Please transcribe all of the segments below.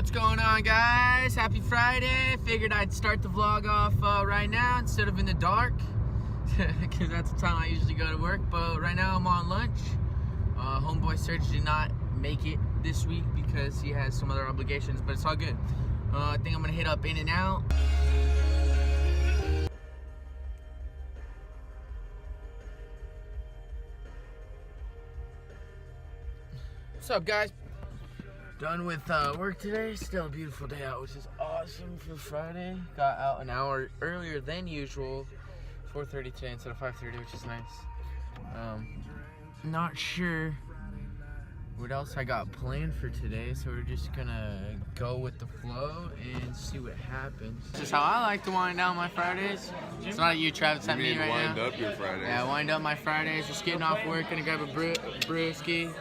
What's going on, guys? Happy Friday. Figured I'd start the vlog off right now instead of in the dark because that's the time I usually go to work. But right now I'm on lunch. Homeboy Serge did not make it this week because he has some other obligations, but it's all good. I think I'm gonna hit up In-N-Out. What's up, guys? Done with work today. Still a beautiful day out, which is awesome for Friday. Got out an hour earlier than usual, 4:30 today instead of 5:30, which is nice. Not sure what else I got planned for today, so we're just gonna go with the flow and see what happens. This is how I like to wind down my Fridays. It's not you, Travis, at me right now. Wind up your Fridays. Yeah, wind up my Fridays. Just getting off work, gonna grab a brewski.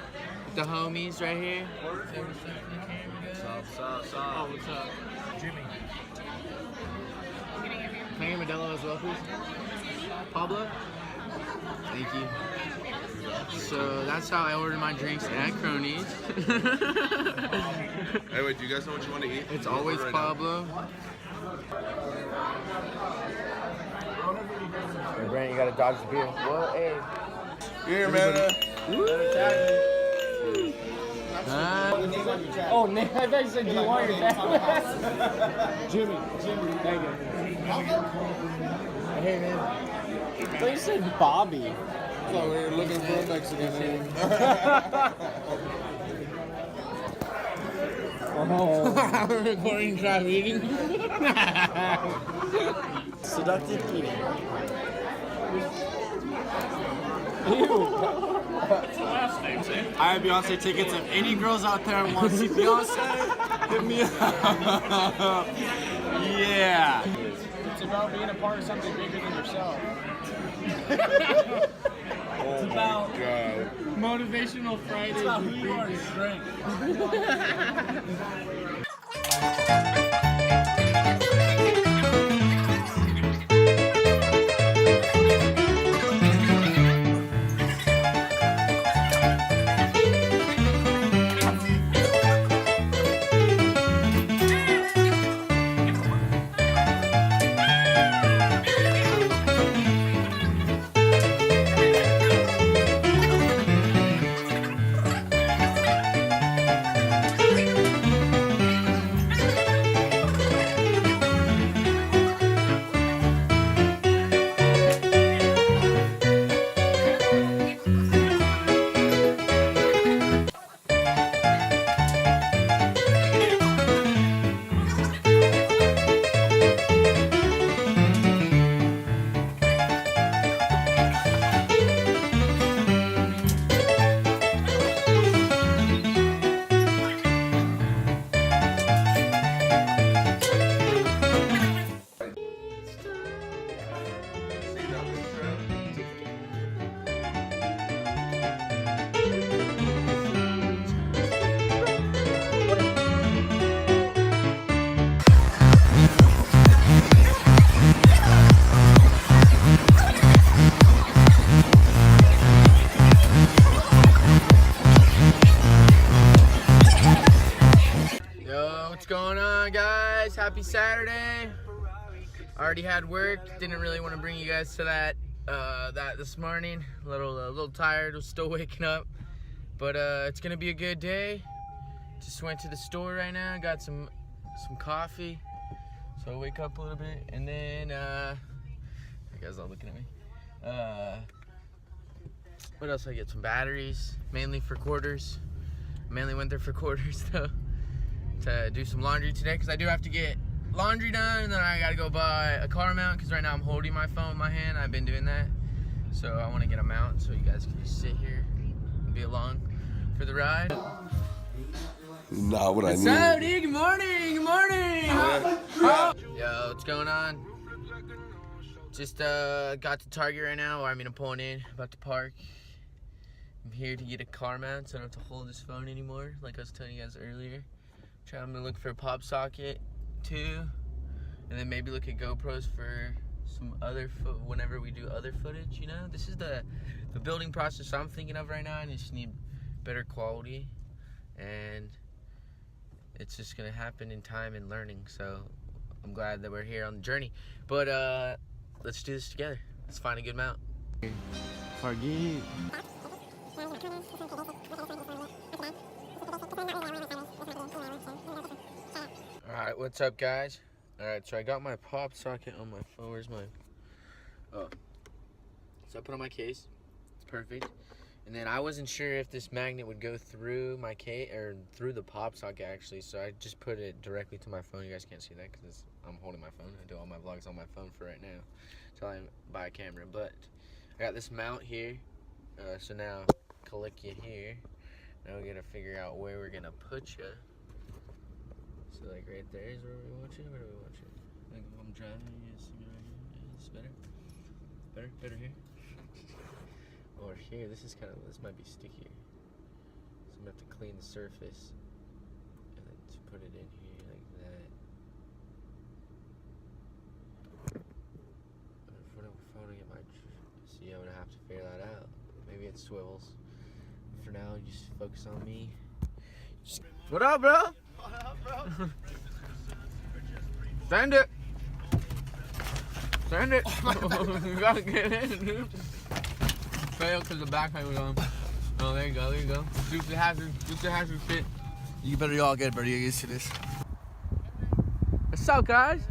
The homies right here. What's up? Oh, what's up? Jimmy. Can I get Modelo as well, please? Pablo? Thank you. So that's how I order my drinks at Cronies. Hey, wait, do you guys know what you want to eat? It's always right Pablo. Hey, Brandon, you gotta dodge the beer. Whoa, hey. Here, man. Oh, Nick, I thought you said you want your dad. Jimmy, thank you. Hey, man. I thought you said Bobby. So we're looking for a Mexican name. Oh. We're recording, try eating. Seductive eating. Ew. I have Beyonce tickets. If any girls out there want to see Beyonce, hit me up. Yeah. It's about being a part of something bigger than yourself. It's about Motivational Friday. It's about who you are to strength. What's going on, guys? Happy Saturday. I already had work. Didn't really want to bring you guys to that this morning. A little tired. Was still waking up, but it's gonna be a good day. Just went to the store right now. Got some coffee. So I'll wake up a little bit, and then you guys all looking at me. What else? I get some batteries, mainly for quarters. Mainly went there for quarters though. To do some laundry today because I do have to get laundry done, and then I gotta go buy a car mount because right now I'm holding my phone in my hand. I've been doing that, so I want to get a mount so you guys can just sit here and be along for the ride. Nah, what What's up, dude? Good morning. Good morning. Yo, what's going on? Just got to Target right now, or I'm pulling in, about to park. I'm here to get a car mount so I don't have to hold this phone anymore, like I was telling you guys earlier. I'm gonna look for a pop socket too, and then maybe look at GoPros for some other whenever we do other footage. You know, this is the building process I'm thinking of right now, and I just need better quality. And it's just gonna happen in time and learning. So I'm glad that we're here on the journey. But let's do this together. Let's find a good mount. Forget. Alright, what's up, guys? Alright, so I got my pop socket on my phone. Where's my... Oh. So I put on my case. It's perfect. And then I wasn't sure if this magnet would go through my case, or through the pop socket, actually. So I just put it directly to my phone. You guys can't see that because I'm holding my phone. I do all my vlogs on my phone for right now until I buy a camera. But I got this mount here. So now, click you here. Now we're going to figure out where we're going to put you. So like right there is where we want you. Where do we want you? Like if I'm driving, you see me right here. Yeah, it's better. Better here. Or here. This might be stickier. So I'm gonna have to clean the surface and then to put it in here like that. If I want to get my, see, I'm gonna have to figure that out. Maybe it swivels. For now, just focus on me. What up, bro? Send it. Send it. You gotta get in, dude. Fail because the backpack was on. Oh, there you go, there you go. Dukes the hazard fit. You better all get better. You're used to this. What's up, guys?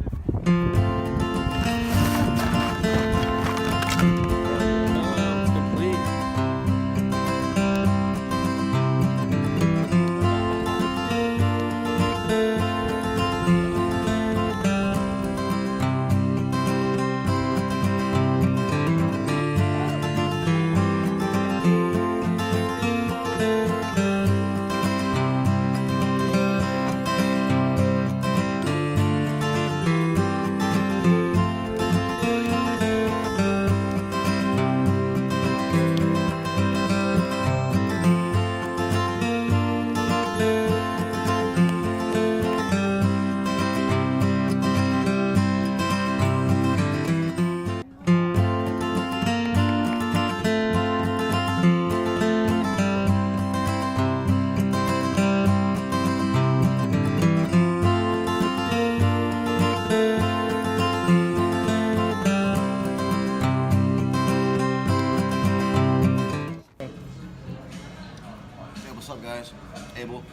What's up, guys? Abel,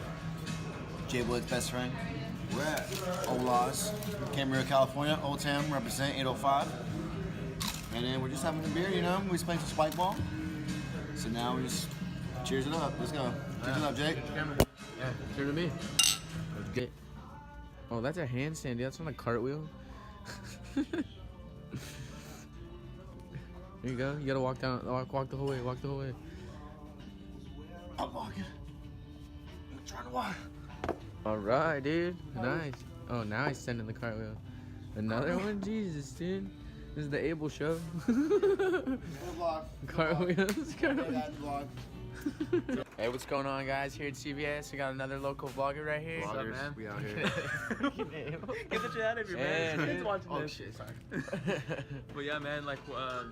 J-Boy's best friend. We're at Ola's, Camarillo, California. Old Town, represent 805. And then we're just having a beer, you know. We playing some spike ball. So now we just cheers it up. Let's go. Cheers it up, Jake. Yeah, cheers to me. Let's get. Oh, that's a handstand, dude. That's on a cartwheel. There you go. You gotta walk down. Walk the whole way. Walk the whole way. I'm walking. I'm trying to walk. All right, dude. Nice. Oh, now he's sending the cartwheel. Another one? Jesus, dude. This is the Abel show. Cartwheels. Hey, what's going on, guys? Here at CVS, we got another local vlogger right here. Vloggers, What's up, man? we out here. Get the shit out of here, Yeah, man. dude. He's watching Oh this. shit, sorry. But yeah, man, like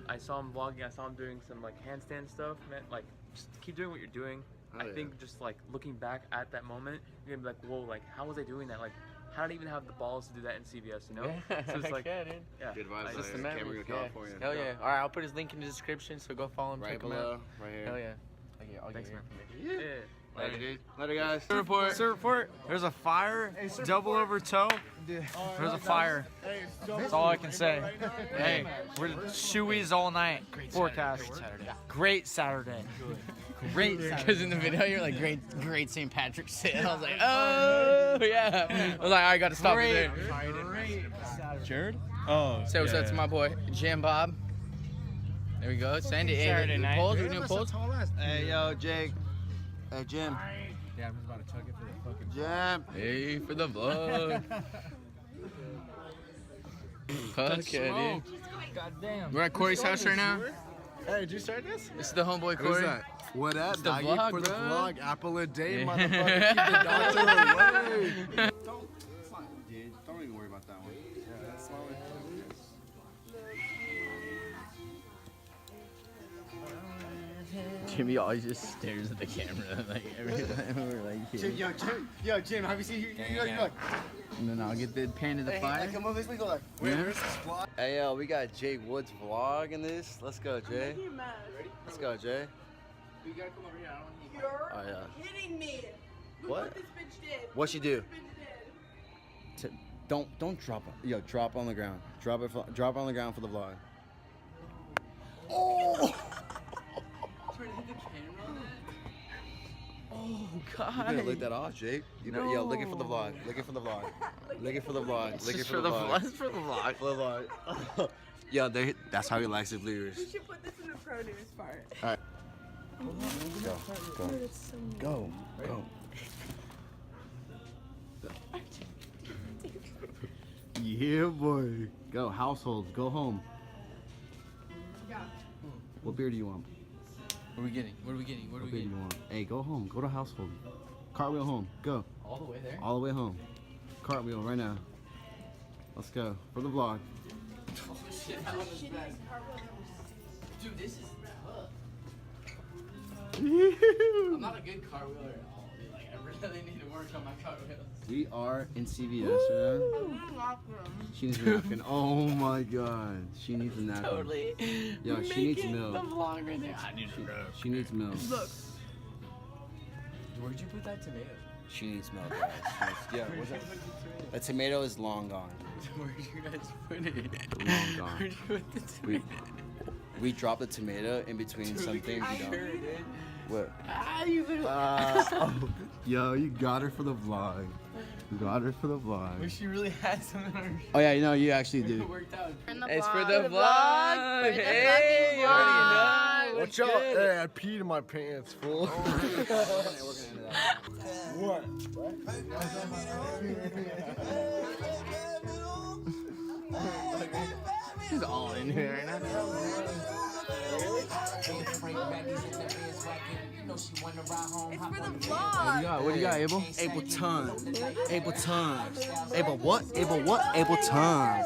I saw him vlogging. I saw him doing some like handstand stuff, man. Like just keep doing what you're doing. I think just like looking back at that moment, you're gonna be like, whoa, like how was I doing that? Like how did I even have the balls to do that in CVS, you know? So it's like, yeah, dude. yeah. Good vibes. Just the Camarillo, memories, California. Hell yeah. All right, I'll put his link in the description, so go follow him. Right check him below, out. right here. Hell yeah. I'll Thanks, get man. your Yeah. Later, dude. Later, guys. Report. There's a fire. Double over toe. There's a fire. That's all I can say. Hey, we're shoeies all night. Forecast. Great Saturday. Great Saturday. Because in the video you're like, great St. Patrick's Day. And I was like, oh yeah. I was like, I gotta stop it there. Jared? Oh. Say what's up to my boy Jim Bob. There we go. Send it. Saturday night. Polls, we doing polls? Hey, yo, Jake. Hey, Jim. Yeah, I'm just about to chug it for the fucking. Jim. Hey, for the vlog. Fuck yeah, dude. Goddamn. We're at Corey's house right now. Hey, did you start this? This is the homeboy Who's Corey. that? What up? the Doggy? vlog, For the bro. vlog. Apple a day, Yeah. motherfucker. Keep the doctor away. Don't, it's fine, dude. Don't even worry about that one. Yeah, that's why we Jimmy always just stares at the camera like every time we're like here. Jim, have you seen you like, And then I'll get the pan to the fire. come over this way, go like, Hey yo, we got Jake Woods vlog in this. Let's go, Jay. Let's go, Jay. You gotta come over here. I don't need You're Oh, yeah. kidding me. Look What? what this bitch did. What she do? This bitch did. Don't drop it. Yo, drop on the ground. Drop on the ground for the vlog. Oh God! You gotta lick that off, Jake. Yo, looking for the vlog. Looking for the vlog. Looking for the vlog. It's Looking just for the vlog. it's for the vlog. For the vlog. Yo, that's how he likes his viewers. We should put this in the produce part. Go. Yeah, boy. Go, households. Go home. Yeah. What beer do you want? What are we getting? What are we getting? What are What we beer do getting? you want? Hey, go home. Go to household. Cartwheel home. Go. All the way there? All the way home. Cartwheel right now. Let's go. For the vlog. Oh shit! That was bad. Dude, this is tough. I'm not a good cartwheeler at all. Dude. Like, I really need to work on my cartwheels. We are in CVS right now. She needs a napkin. Oh my god. She needs a napkin. Totally. Yo, she needs milk. The vlog right there. I need to know. She needs milk. Look. Where'd you put that tomato? She needs milk, guys. Yeah, what's that? The tomato is long gone. Where'd you guys put it? Long gone. Where'd you put the We, tomato? we dropped the tomato in between some things you don't. What? Ah, you literally. Oh, yo, you got her for the vlog. You got her for the vlog. Wish you really had something on her. Oh yeah, no, you actually It do. worked out. the It's for vlog. the For the vlog. vlog. For the Hey, fucking you already know. Watch out! Hey, I peed in my pants, fool. What? She's all in here right now. It's for the vlog. What do you got, Abel? Abel Ton. Abel Ton. Abel what? Abel what? Abel Ton.